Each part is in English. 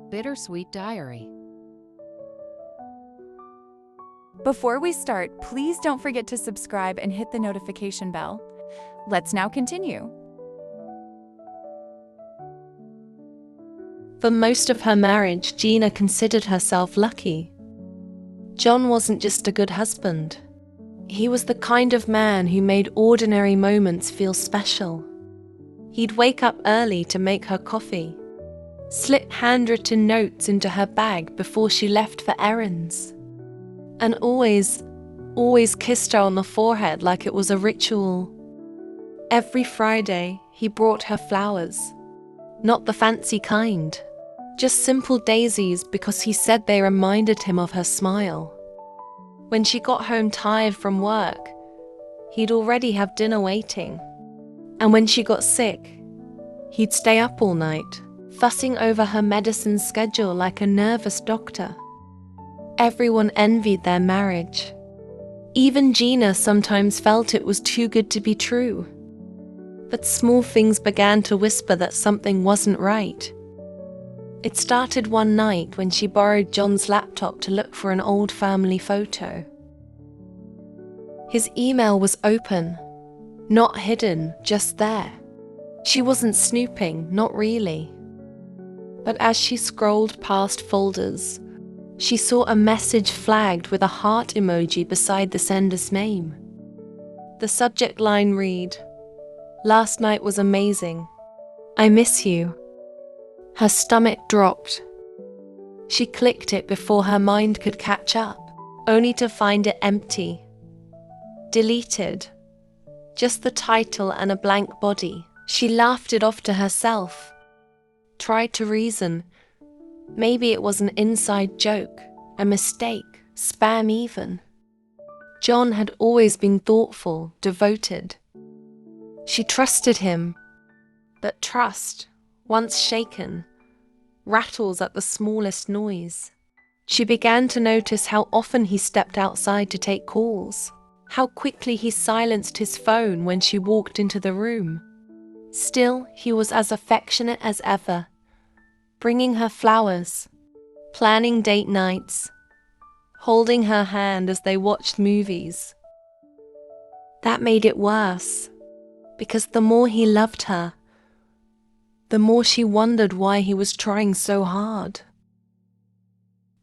Bittersweet Diary. Before we start, please don't forget to subscribe and hit the notification bell. Let's now continue. For most of her marriage, Gina considered herself lucky. John wasn't just a good husband. He was the kind of man who made ordinary moments feel special. He'd wake up early to make her coffee, slip handwritten notes into her bag before she left for errands, and always kissed her on the forehead like it was a ritual. Every Friday, he brought her flowers. Not the fancy kind, just simple daisies because he said they reminded him of her smile. When she got home tired from work, he'd already have dinner waiting. And when she got sick, he'd stay up all night, fussing over her medicine schedule like a nervous doctor. Everyone envied their marriage. Even Gina sometimes felt it was too good to be true. But small things began to whisper that something wasn't right. It started one night when she borrowed John's laptop to look for an old family photo. His email was open, not hidden, just there. She wasn't snooping, not really. But as she scrolled past folders, she saw a message flagged with a heart emoji beside the sender's name. The subject line read, "Last night was amazing. I miss you." Her stomach dropped. She clicked it before her mind could catch up, only to find it empty. Deleted. Just the title and a blank body. She laughed it off to herself. Tried to reason. Maybe it was an inside joke, a mistake, spam even. John had always been thoughtful, devoted. She trusted him, but trust, once shaken, rattles at the smallest noise. She began to notice how often he stepped outside to take calls, how quickly he silenced his phone when she walked into the room. Still, he was as affectionate as ever, bringing her flowers, planning date nights, holding her hand as they watched movies. That made it worse. Because the more he loved her, the more she wondered why he was trying so hard.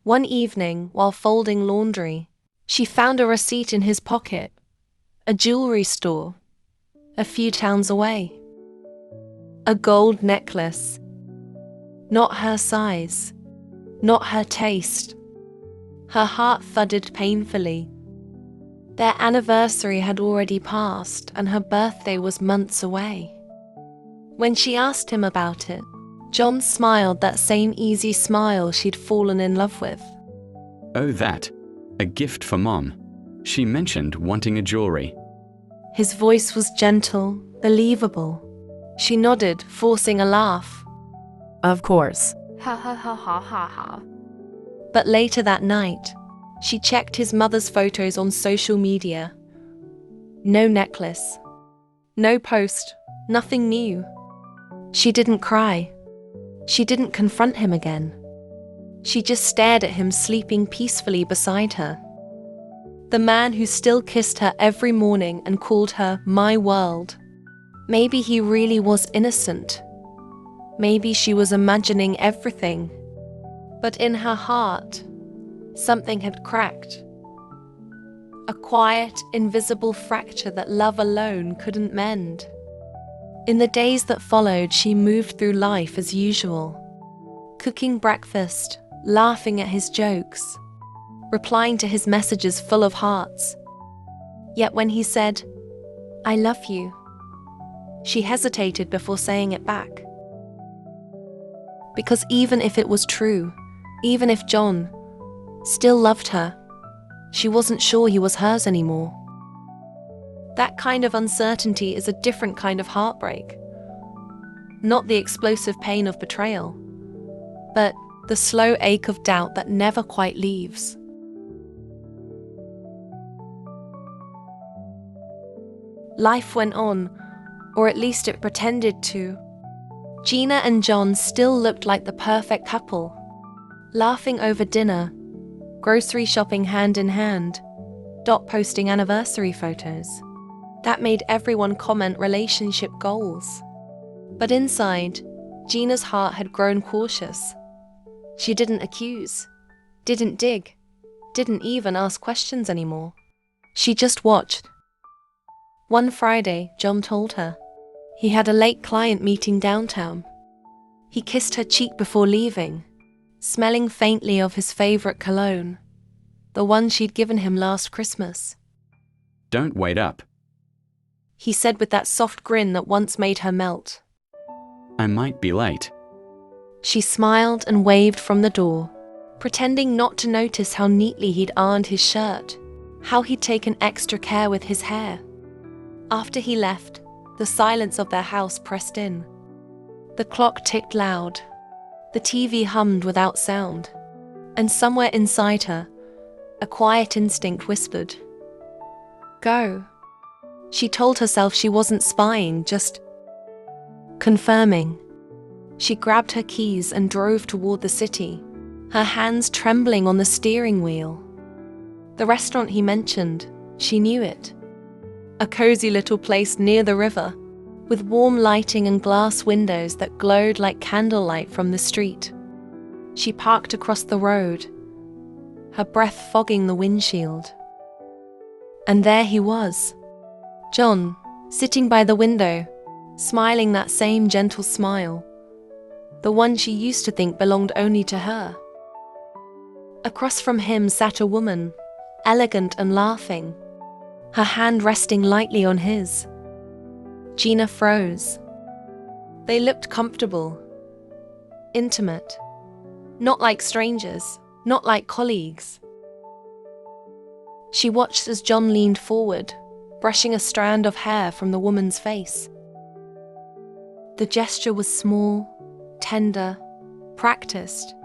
One evening, while folding laundry, she found a receipt in his pocket, a jewelry store, a few towns away. A gold necklace. Not her size, not her taste. Her heart thudded painfully. Their anniversary had already passed, and her birthday was months away. When she asked him about it, John smiled that same easy smile she'd fallen in love with. "Oh, that. A gift for Mom. She mentioned wanting a jewelry." His voice was gentle, believable. She nodded, forcing a laugh. Of course. Ha ha ha ha ha ha. But later that night, she checked his mother's photos on social media. No necklace. No post. Nothing new. She didn't cry. She didn't confront him again. She just stared at him sleeping peacefully beside her. The man who still kissed her every morning and called her my world. Maybe he really was innocent. Maybe she was imagining everything. But in her heart, something had cracked. A quiet, invisible fracture that love alone couldn't mend. In the days that followed, she moved through life as usual. Cooking breakfast, laughing at his jokes, replying to his messages full of hearts. Yet when he said, "I love you," she hesitated before saying it back. Because even if it was true, even if John still loved her, she wasn't sure he was hers anymore. That kind of uncertainty is a different kind of heartbreak. Not the explosive pain of betrayal, but the slow ache of doubt that never quite leaves. Life went on, or at least it pretended to. Gina and John still looked like the perfect couple, laughing over dinner, grocery shopping hand in hand, Dot posting anniversary photos. That made everyone comment relationship goals. But inside, Gina's heart had grown cautious. She didn't accuse, didn't dig, didn't even ask questions anymore. She just watched. One Friday, John told her. He had a late client meeting downtown. He kissed her cheek before leaving, smelling faintly of his favorite cologne, the one she'd given him last Christmas. Don't wait up. He said with that soft grin that once made her melt. I might be late. She smiled and waved from the door, pretending not to notice how neatly he'd ironed his shirt, how he'd taken extra care with his hair. After he left, the silence of their house pressed in. The clock ticked loud. The TV hummed without sound. And somewhere inside her, a quiet instinct whispered, "Go." She told herself she wasn't spying, just confirming. She grabbed her keys and drove toward the city, her hands trembling on the steering wheel. The restaurant he mentioned, she knew it. A cozy little place near the river, with warm lighting and glass windows that glowed like candlelight from the street. She parked across the road, her breath fogging the windshield. And there he was, John, sitting by the window, smiling that same gentle smile, the one she used to think belonged only to her. Across from him sat a woman, elegant and laughing, her hand resting lightly on his. Gina froze. They looked comfortable, intimate, not like strangers, not like colleagues. She watched as John leaned forward, brushing a strand of hair from the woman's face. The gesture was small, tender, practiced.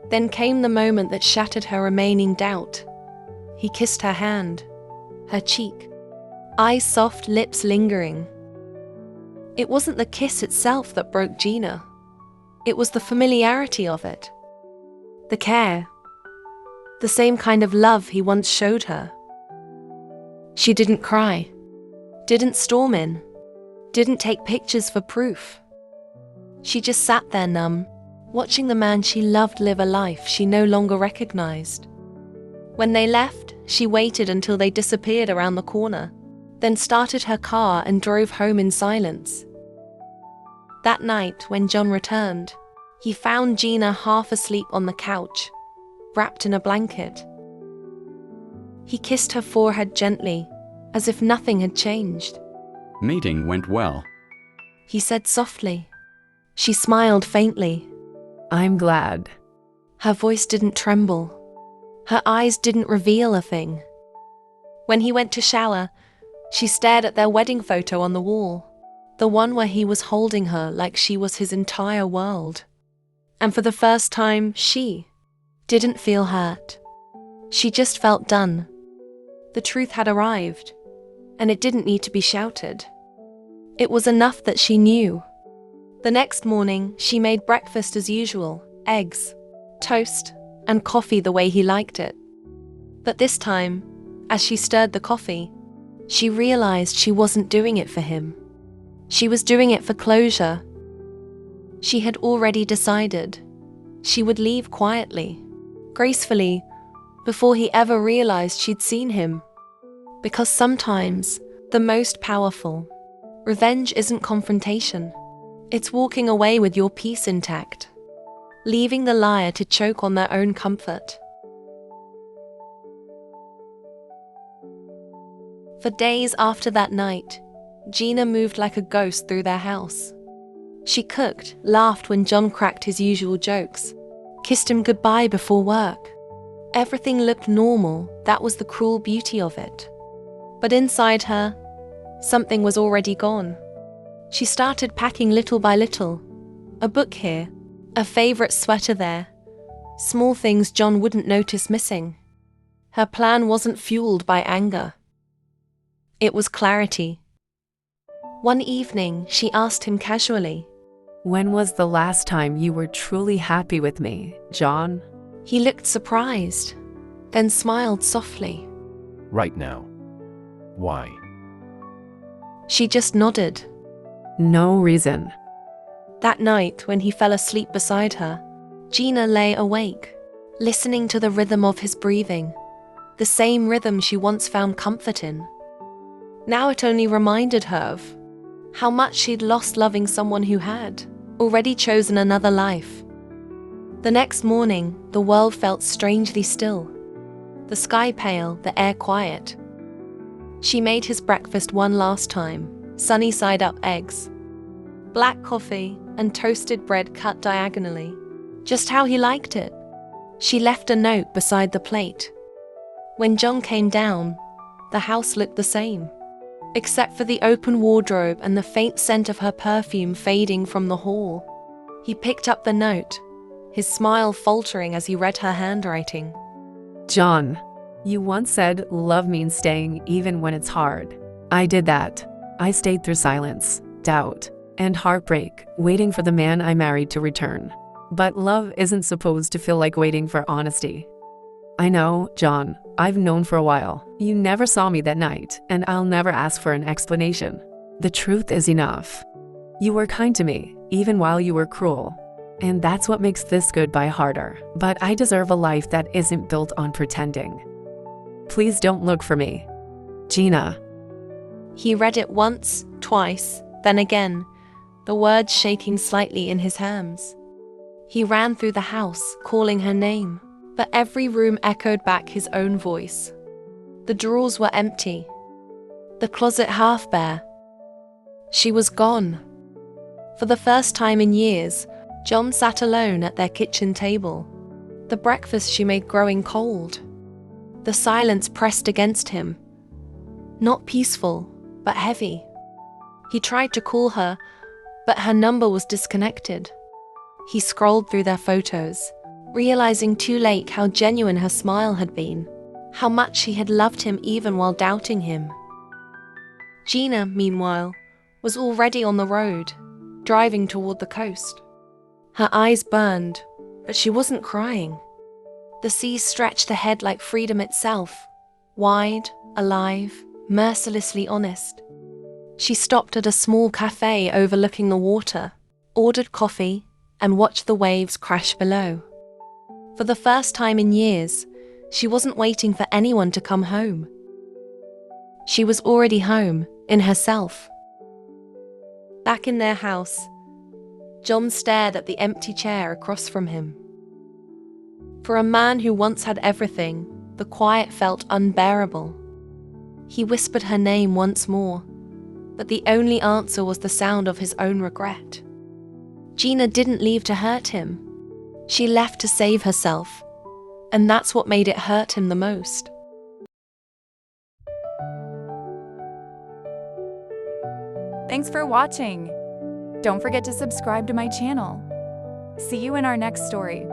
Then came the moment that shattered her remaining doubt. He kissed her hand, her cheek, eyes soft, lips lingering. It wasn't the kiss itself that broke Gina. It was the familiarity of it. The care. The same kind of love he once showed her. She didn't cry, didn't storm in, didn't take pictures for proof. She just sat there numb, watching the man she loved live a life she no longer recognized. When they left, she waited until they disappeared around the corner, then started her car and drove home in silence. That night, when John returned, he found Gina half asleep on the couch, wrapped in a blanket. He kissed her forehead gently, as if nothing had changed. Meeting went well. He said softly. She smiled faintly. I'm glad. Her voice didn't tremble. Her eyes didn't reveal a thing. When he went to shower, she stared at their wedding photo on the wall, the one where he was holding her like she was his entire world. And for the first time, she didn't feel hurt. She just felt done. The truth had arrived, and it didn't need to be shouted. It was enough that she knew. The next morning, she made breakfast as usual, eggs, toast, and coffee the way he liked it. But this time, as she stirred the coffee, she realized she wasn't doing it for him. She was doing it for closure. She had already decided. She would leave quietly, gracefully, before he ever realized she'd seen him. Because sometimes, the most powerful revenge isn't confrontation. It's walking away with your peace intact, leaving the liar to choke on their own comfort. For days after that night, Gina moved like a ghost through their house. She cooked, laughed when John cracked his usual jokes, kissed him goodbye before work. Everything looked normal, that was the cruel beauty of it. But inside her, something was already gone. She started packing little by little. A book here, a favorite sweater there, small things John wouldn't notice missing. Her plan wasn't fueled by anger. It was clarity. One evening, she asked him casually, When was the last time you were truly happy with me, John? He looked surprised, then smiled softly. Right now. Why? She just nodded. No reason. That night, when he fell asleep beside her, Gina lay awake, listening to the rhythm of his breathing, the same rhythm she once found comfort in. Now it only reminded her of how much she'd lost loving someone who had already chosen another life. The next morning, the world felt strangely still. The sky pale, the air quiet. She made his breakfast one last time, sunny side-up eggs, black coffee, and toasted bread cut diagonally, just how he liked it. She left a note beside the plate. When John came down, the house looked the same, except for the open wardrobe and the faint scent of her perfume fading from the hall. He picked up the note, his smile faltering as he read her handwriting. John, you once said love means staying even when it's hard. I did that. I stayed through silence, doubt, and heartbreak, waiting for the man I married to return. But love isn't supposed to feel like waiting for honesty. I know, John, I've known for a while. You never saw me that night, and I'll never ask for an explanation. The truth is enough. You were kind to me, even while you were cruel. And that's what makes this goodbye harder. But I deserve a life that isn't built on pretending. Please don't look for me. Gina. He read it once, twice, then again, the words shaking slightly in his hands. He ran through the house, calling her name, but every room echoed back his own voice. The drawers were empty, the closet half bare. She was gone. For the first time in years, John sat alone at their kitchen table, the breakfast she made growing cold. The silence pressed against him, not peaceful, but heavy. He tried to call her, but her number was disconnected. He scrolled through their photos, realizing too late how genuine her smile had been, how much she had loved him even while doubting him. Gina, meanwhile, was already on the road, driving toward the coast. Her eyes burned, but she wasn't crying. The sea stretched ahead like freedom itself, wide, alive, mercilessly honest. She stopped at a small cafe overlooking the water, ordered coffee, and watched the waves crash below. For the first time in years, she wasn't waiting for anyone to come home. She was already home, in herself. Back in their house, John stared at the empty chair across from him. For a man who once had everything, the quiet felt unbearable. He whispered her name once more, but the only answer was the sound of his own regret. Gina didn't leave to hurt him. She left to save herself, and that's what made it hurt him the most. Thanks for watching. Don't forget to subscribe to my channel. See you in our next story.